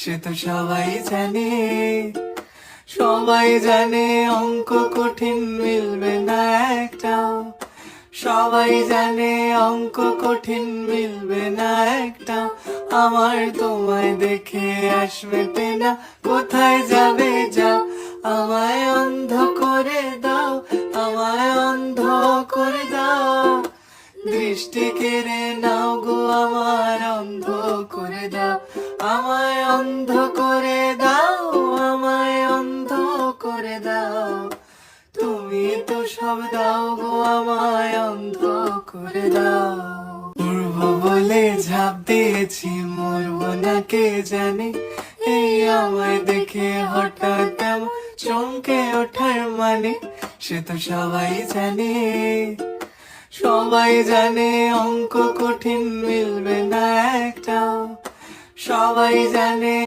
সে তো সবাই জানে। সবাই জানে অঙ্ক কঠিন মিলবে না একটাও। সবাই জানে অঙ্ক কঠিন মিলবে না একটাও। আমার তোমায় দেখে আসবে না, কোথায় যাবে যাও। আমায় অন্ধ করে দাও, আমায় অন্ধ করে দাও। দৃষ্টি কেড়ে নাও গো আমার, অন্ধ করে দাও। আমায় অন্ধ করে দাও, আমায় অন্ধ করে দাও। তুমি তো সব দাও গো, আমায় অন্ধ করে দাও। উড়বো বলে ঝাঁপ দিয়েছি, মরবো না কে জানে। এই আমায় দেখে হঠাৎ এমন চমকে ওঠার মানে, সে তো সবাই জানে। সবাই জানে অঙ্ক কঠিন মিলবে না একটাও। সবাই জানে।